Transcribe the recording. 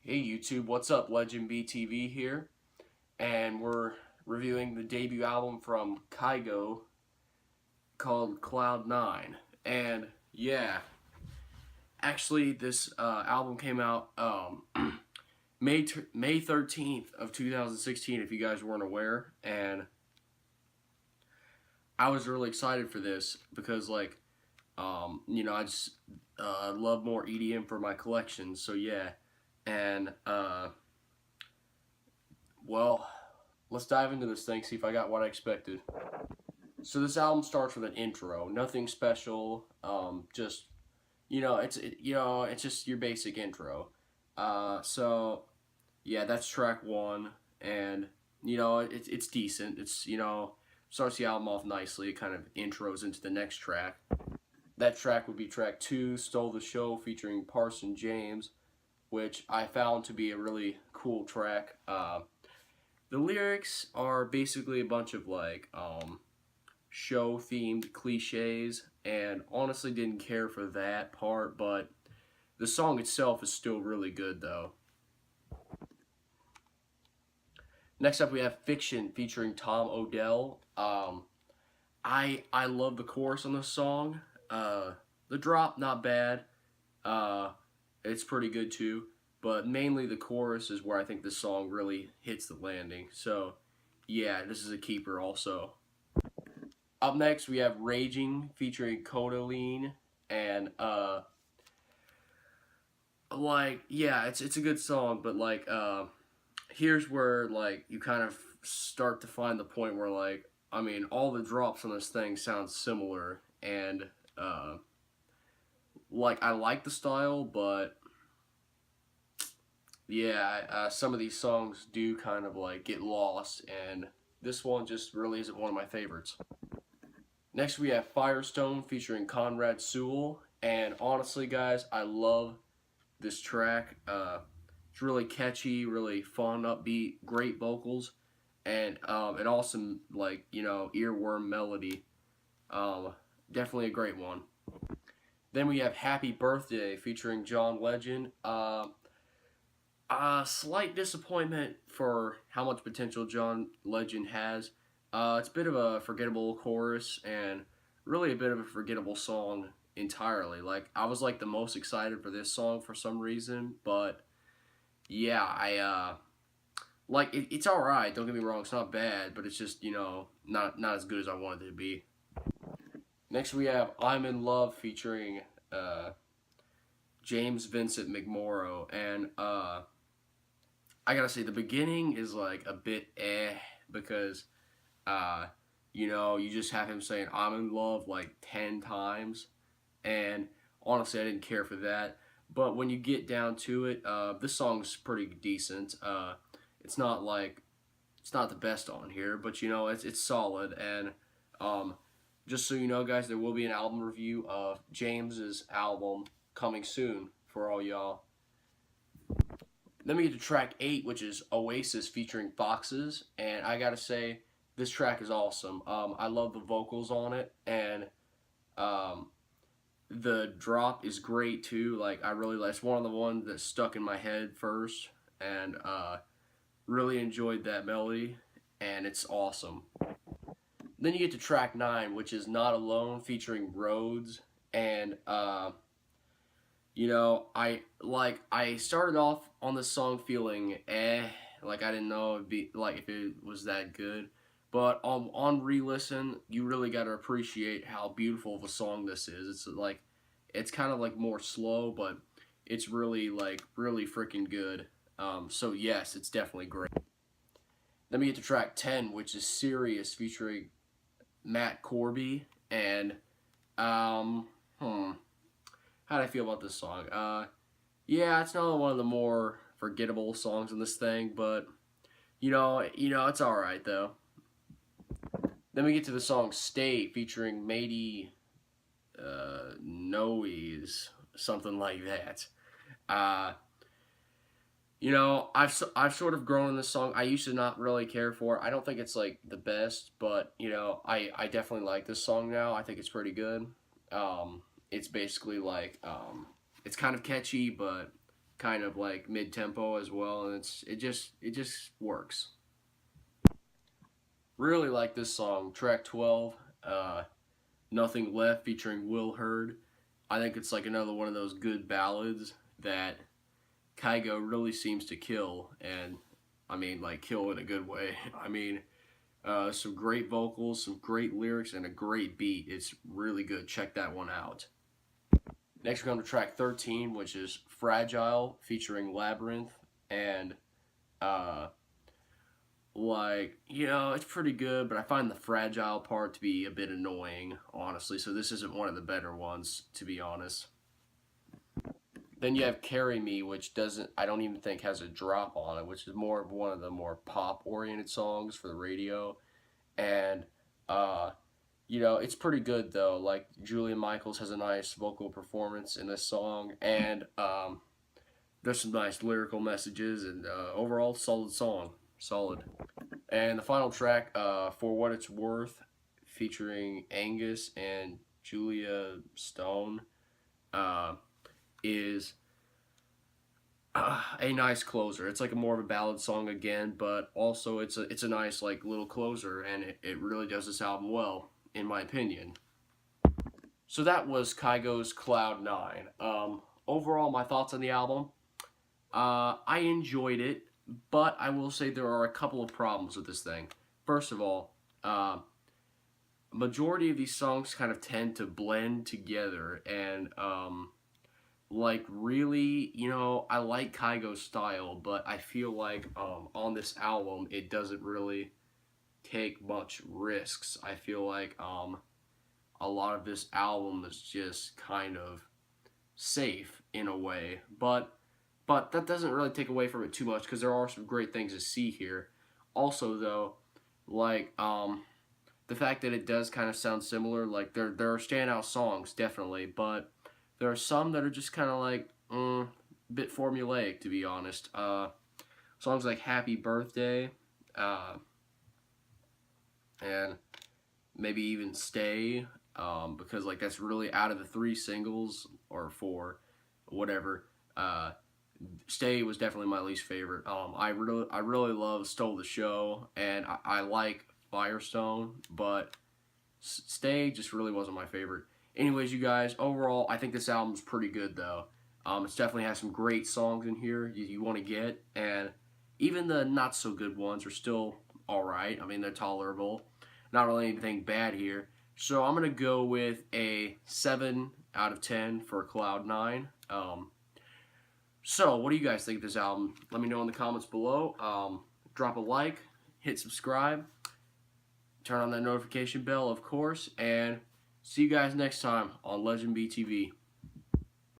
Hey YouTube, what's up? LegendBTV here, and we're reviewing the debut album from Kygo called Cloud 9. And yeah, actually this album came out May 13th of 2016, if you guys weren't aware, and I was really excited for this because I just love more EDM for my collection, so yeah. And well, let's dive into this thing, see if I got what I expected. So this album starts with an intro, nothing special, just it's just your basic intro. So yeah, that's track one, and it's decent. It's starts the album off nicely. It kind of intros into the next track. That track would be track two, Stole the Show, featuring Parson James, which I found to be a really cool track. The lyrics are basically a bunch of show themed cliches, and honestly didn't care for that part, but the song itself is still really good though. Next up we have Fiction featuring Tom Odell. I love the chorus on this song. The drop, not bad. It's pretty good too, but mainly the chorus is where I think this song really hits the landing. So yeah, this is a keeper also. Up next we have Raging featuring Kodaline, and yeah, it's a good song, but here's where you kind of start to find the point where all the drops on this thing sound similar, and I like the style, but yeah, some of these songs do kind of get lost, and this one just really isn't one of my favorites. Next we have Firestone featuring Conrad, Sewell, and honestly guys, I love this track. It's really catchy, really fun, upbeat, great vocals, and an awesome earworm melody. Definitely a great one. Then we have Happy Birthday featuring John Legend. Slight disappointment for how much potential John Legend has. It's a bit of a forgettable chorus and really a bit of a forgettable song entirely. I was the most excited for this song for some reason, but yeah, it's alright, don't get me wrong, it's not bad, but it's just, not as good as I wanted it to be. Next we have I'm in Love featuring James Vincent McMorrow, and I gotta say the beginning is a bit because you just have him saying I'm in love 10 times, and honestly I didn't care for that. But when you get down to it, this song's pretty decent. It's not the best on here, but it's solid. And just so you know, guys, there will be an album review of James's album coming soon for all y'all. Then we get to track 8, which is Oasis featuring Foxes, and I gotta say, this track is awesome. I love the vocals on it, and the drop is great too. It's one of the ones that stuck in my head first, and really enjoyed that melody, and it's awesome. Then you get to track 9, which is Not Alone featuring RHODES, and I started off on this song feeling I didn't know it'd be if it was that good, but on re-listen you really got to appreciate how beautiful of a song this is. It's kind of more slow, but it's really really freaking good. So yes, it's definitely great. Then we get to track 10, which is Serious featuring Corby, and how do I feel about this song? Yeah, it's not one of the more forgettable songs in this thing, but it's alright though. Then we get to the song Stay featuring Maty, Noyes, something like that. I've sort of grown in this song. I used to not really care for it. I don't think it's the best, but I definitely like this song now. I think it's pretty good. It's basically it's kind of catchy, but kind of like mid tempo as well, and it just works. Really like this song, track 12, Nothing Left, featuring Will Hurd. I think it's like another one of those good ballads that Kygo really seems to kill, and I mean, like, kill in a good way. I mean, some great vocals, some great lyrics, and a great beat. It's really good. Check that one out. Next, we come to track 13, which is Fragile, featuring Labrinth, and uh, it's pretty good, but I find the fragile part to be a bit annoying, honestly, so this isn't one of the better ones, to be honest. Then you have Carry Me, which I don't even think has a drop on it, which is more of one of the more pop-oriented songs for the radio, and, it's pretty good, though. Like, Julia Michaels has a nice vocal performance in this song, and, there's some nice lyrical messages, and, overall, solid song. Solid. And the final track, For What It's Worth, featuring Angus and Julia Stone, is a nice closer. It's like more of a ballad song again, but also it's a nice like little closer, and it really does this album well, in my opinion. So that was Kygo's Cloud 9. Overall, my thoughts on the album. I enjoyed it, but I will say there are a couple of problems with this thing. First of all, majority of these songs kind of tend to blend together, and really, I like Kygo's style, but I feel like on this album it doesn't really take much risks. I feel like a lot of this album is just kind of safe in a way, but that doesn't really take away from it too much, because there are some great things to see here. Also, though, like, the fact that it does kind of sound similar, like, there are standout songs, definitely, but there are some that are just kind of like, a bit formulaic, to be honest. Songs like Happy Birthday, and maybe even Stay, because, like, that's really out of the 3 singles, or 4, whatever, Stay was definitely my least favorite. I really love Stole the Show, and I like Firestone, but Stay just really wasn't my favorite. Anyways, you guys, overall, I think this album's pretty good, though. It definitely has some great songs in here you want to get, and even the not-so-good ones are still alright. I mean, they're tolerable. Not really anything bad here. So I'm going to go with a 7 out of 10 for Cloud 9. So, what do you guys think of this album? Let me know in the comments below. Drop a like, hit subscribe, turn on that notification bell, of course, and see you guys next time on LegendBTV.